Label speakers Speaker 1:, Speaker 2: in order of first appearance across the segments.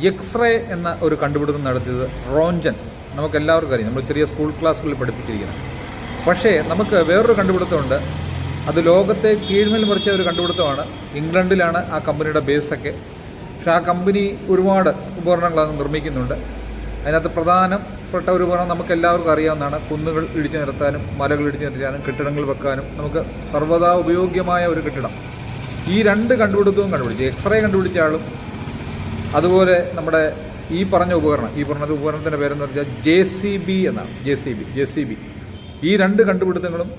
Speaker 1: X-ray എന്ന ഒരു കണ്ടുപിടുത്തം നടത്തിയത് റോഞ്ചൻ. നമുക്കെല്ലാവർക്കും അറിയാം, നമ്മൾ ചെറിയ സ്കൂൾ ക്ലാസ്സുകളിൽ പഠിപ്പിച്ചിരിക്കുന്നത്. പക്ഷേ നമുക്ക് വേറൊരു കണ്ടുപിടുത്തമുണ്ട്. അത് ലോകത്തെ കീഴ്മേൽ മറിച്ച ഒരു കണ്ടുപിടുത്തമാണ്. ഇംഗ്ലണ്ടിലാണ് ആ കമ്പനിയുടെ ബേസൊക്കെ. പക്ഷേ ആ കമ്പനി ഒരുപാട് ഉപകരണങ്ങൾ അത് നിർമ്മിക്കുന്നുണ്ട്. അതിനകത്ത് പ്രധാനപ്പെട്ട ഒരു ഉപകരണം നമുക്ക് എല്ലാവർക്കും അറിയാവുന്നതാണ്. കുന്നുകൾ ഇടിച്ചു നിരത്താനും മലകൾ ഇടിച്ചു നിരത്താനും കെട്ടിടങ്ങൾ വെക്കാനും നമുക്ക് സർവ്വതാ ഉപയോഗ്യമായ ഒരു കെട്ടിടം. ഈ രണ്ട് കണ്ടുപിടുത്തവും കണ്ടുപിടിച്ചു. എക്സ്റേ കണ്ടുപിടിച്ച ആളും അതുപോലെ നമ്മുടെ ഈ പറഞ്ഞ ഉപകരണത്തിൻ്റെ പേരെന്ന് വെച്ചാൽ JCB എന്നാണ്. JCB. ഈ രണ്ട് കണ്ടുപിടുത്തങ്ങളും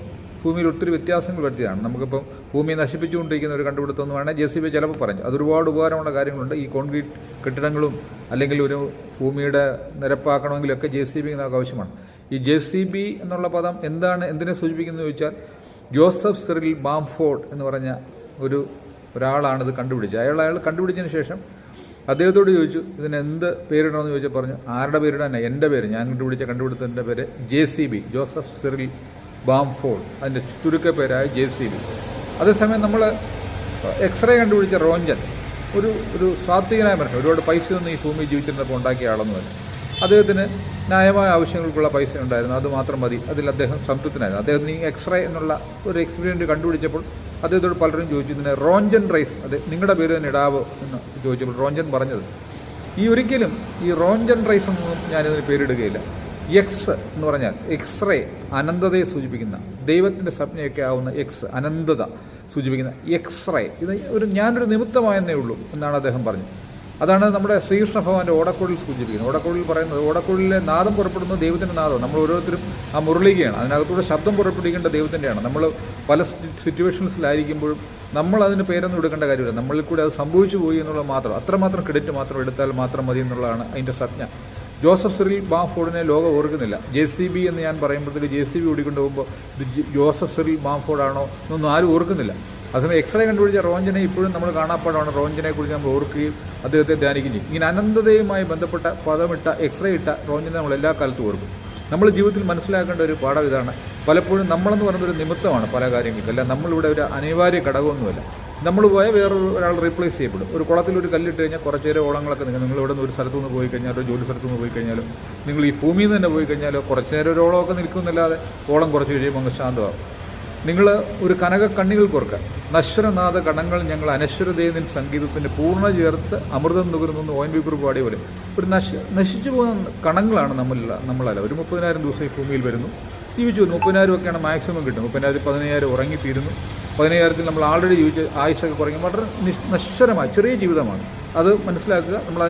Speaker 1: ഭൂമിയിൽ ഒത്തിരി വ്യത്യാസങ്ങൾ വരുത്തിയതാണ്. നമുക്കിപ്പം ഭൂമിയെ നശിപ്പിച്ചുകൊണ്ടിരിക്കുന്ന ഒരു കണ്ടുപിടുത്തം എന്ന് വേണമെങ്കിൽ JCB ചിലപ്പോൾ പറഞ്ഞു. അതൊരുപാട് ഉപകാരമുള്ള കാര്യങ്ങളുണ്ട്. ഈ കോൺക്രീറ്റ് കെട്ടിടങ്ങളും അല്ലെങ്കിൽ ഒരു ഭൂമിയുടെ നിരപ്പാക്കണമെങ്കിലൊക്കെ JCB നമുക്ക് ആവശ്യമാണ്. ഈ JCB എന്നുള്ള പദം എന്തിനെ സൂചിപ്പിക്കുന്നത് ചോദിച്ചാൽ, ജോസഫ് സിറിൽ ബാംഫോർഡ് എന്ന് പറഞ്ഞ ഒരാളാണ് ഇത് കണ്ടുപിടിച്ചത്. അയാൾ കണ്ടുപിടിച്ചതിന് ശേഷം അദ്ദേഹത്തോട് ചോദിച്ചു, ഇതിന് എന്ത് പേരിടണമെന്ന് ചോദിച്ചാൽ പറഞ്ഞു, ആരുടെ പേരിടാൻ? എൻ്റെ പേര്, ഞാൻ കണ്ടുപിടുത്തത്തിൻ്റെ പേര് JCB, ജോസഫ് സിറിൽ ബാംഫോർഡ്. അതിൻ്റെ ചുരുക്കപ്പേരായ JCB. അതേസമയം നമ്മൾ എക്സ്റേ കണ്ടുപിടിച്ച റോഞ്ചൻ ഒരു സാത്വികനായ മനുഷ്യൻ, ഒരുപാട് പൈസയൊന്നും ഈ ഭൂമിയിൽ ജീവിച്ചിരുന്നപ്പോൾ ഉണ്ടാക്കിയ ആളൊന്നുമല്ല. അദ്ദേഹത്തിന് ന്യായമായ ആവശ്യങ്ങൾക്കുള്ള പൈസ ഉണ്ടായിരുന്നു, അത് മാത്രം മതി. അതിൽ അദ്ദേഹം സംതൃപ്തനായിരുന്നു. അദ്ദേഹത്തിന് ഈ എക്സ്റേ എന്നുള്ള ഒരു എക്സ്പീരിയൻറ്റ് കണ്ടുപിടിച്ചപ്പോൾ അദ്ദേഹത്തോട് പലരും ചോദിച്ചു, ഇതിനെ റോഞ്ചൻ റൈസ്, അത് നിങ്ങളുടെ പേര് തന്നെ ഇടാവോ എന്ന് ചോദിച്ചപ്പോൾ റോഞ്ചൻ പറഞ്ഞത്, ഒരിക്കലും ഈ റോഞ്ചൻ റൈസ് എന്നൊന്നും ഞാനിതിന് പേരിടുകയില്ല. എക്സ് എന്ന് പറഞ്ഞാൽ എക്സ്റേ, അനന്തതയെ സൂചിപ്പിക്കുന്ന, ദൈവത്തിൻ്റെ സംജ്ഞയൊക്കെ ആവുന്ന എക്സ്, അനന്തത സൂചിപ്പിക്കുന്ന എക്സ്റേ, ഇത് ഞാനൊരു നിമിത്തമായെന്നേ ഉള്ളൂ എന്നാണ് അദ്ദേഹം പറഞ്ഞത്. അതാണ് നമ്മുടെ ശ്രീകൃഷ്ണ ഭഗവാന്റെ ഓടക്കുഴൽ സൂചിപ്പിക്കുന്നത്. ഓടക്കുഴലിൽ പറയുന്നത്, ഓടക്കുഴലിലെ നാദം പുറപ്പെടുന്നത് ദൈവത്തിൻ്റെ നാദം. നമ്മൾ ഓരോരുത്തരും ആ മുരളികയാണ്, അതിനകത്തൂടെ ശബ്ദം പുറപ്പെടുവിക്കേണ്ട ദൈവത്തിൻ്റെയാണ്. നമ്മൾ പല സിറ്റുവേഷൻസിലായിരിക്കുമ്പോഴും നമ്മൾ അതിന് പേരൊന്നും എടുക്കേണ്ട കാര്യമില്ല. നമ്മളിൽ കൂടെ അത് സംഭവിച്ചു പോയി എന്നുള്ളത് മാത്രം, അത്രമാത്രം ക്രെഡിറ്റ് മാത്രം എടുത്താൽ മാത്രം മതി എന്നുള്ളതാണ് അതിൻ്റെ സംജ്ഞ. ജോസഫ് സിറിൽ ബാംഫോർഡിനെ ലോകം ഓർക്കുന്നില്ല. JCB എന്ന് ഞാൻ പറയുമ്പോഴത്തേക്ക് JCB ഓടിക്കൊണ്ട് പോകുമ്പോൾ ഇത് ജോസഫ് സിറിൽ ബാംഫോർഡാണോ എന്നൊന്നും ആരും ഓർക്കുന്നില്ല. അതേസമയം എക്സ്റേ കണ്ടുപിടിച്ച റോഞ്ചനെ ഇപ്പോഴും നമ്മൾ കാണാപ്പാടാണ്. റോഞ്ചനെ കുറിച്ച് നമ്മൾ ഓർക്കുകയും അദ്ദേഹത്തെ ധ്യാനിക്കുകയും ചെയ്യും. ഇങ്ങനെ അനന്തതയുമായി ബന്ധപ്പെട്ട പദമിട്ട എക്സ്റേ ഇട്ട റോഞ്ചനെ നമ്മൾ എല്ലാ കാലത്തും ഓർക്കും. നമ്മൾ ജീവിതത്തിൽ മനസ്സിലാക്കേണ്ട ഒരു പാഠം ഇതാണ്. പലപ്പോഴും നമ്മളെന്ന് പറയുന്നൊരു നിമിത്തമാണ് പല കാര്യങ്ങൾക്കും, അല്ല നമ്മളിവിടെ ഒരു അനിവാര്യ ഘടകമൊന്നുമല്ല. നമ്മൾ പോയാൽ ഒരാൾ റീപ്ലേസ് ചെയ്യപ്പെടും. ഒരു കുളത്തിൽ ഒരു കല്ലിട്ട് കഴിഞ്ഞാൽ കുറച്ച് നേരം ഓളങ്ങളൊക്കെ നിങ്ങൾ ഇവിടെ നിന്ന് ഒരു സ്ഥലത്തു നിന്ന് പോയി കഴിഞ്ഞാലോ ജോലി സ്ഥലത്തു നിന്ന് പോയി കഴിഞ്ഞാലോ നിങ്ങൾ ഈ ഭൂമിയിൽ നിന്ന് തന്നെ പോയി കഴിഞ്ഞാലോ കുറച്ച് നേരം ഒരു ഓളമൊക്കെ നിൽക്കുന്നില്ലാതെ ഓളം കുറച്ച് കഴിയുമ്പോൾ അങ്ങ് ശാന്തമാകും. നിങ്ങൾ ഒരു കനക കണ്ണികൾ കോർക്കുക, നശ്വരനാഥ കണങ്ങൾ ഞങ്ങൾ അനശ്വരതയെന്നിൽ സംഗീതത്തിൻ്റെ പൂർണ്ണ ചേർത്ത് അമൃതം നുകരുന്നു ONV കുറിപ്പ് പാടിയ പോലെ ഒരു നശിച്ചു പോകുന്ന കണങ്ങളാണ് നമ്മളല്ല. ഒരു 30,000 ദിവസം ഈ ഭൂമിയിൽ വരുന്നു, ജീവിച്ചു. 30,000 ഒക്കെയാണ് മാക്സിമം കിട്ടും. 30,000 15,000 ഉറങ്ങിത്തീരുന്നു. 15,000 നമ്മൾ ആൾറെഡി ജീവിച്ച് ആയുസ്സൊക്കെ കുറഞ്ഞു. വളരെ നശ്വരമായ ചെറിയ ജീവിതമാണ്. അത് മനസ്സിലാക്കുക. നമ്മൾ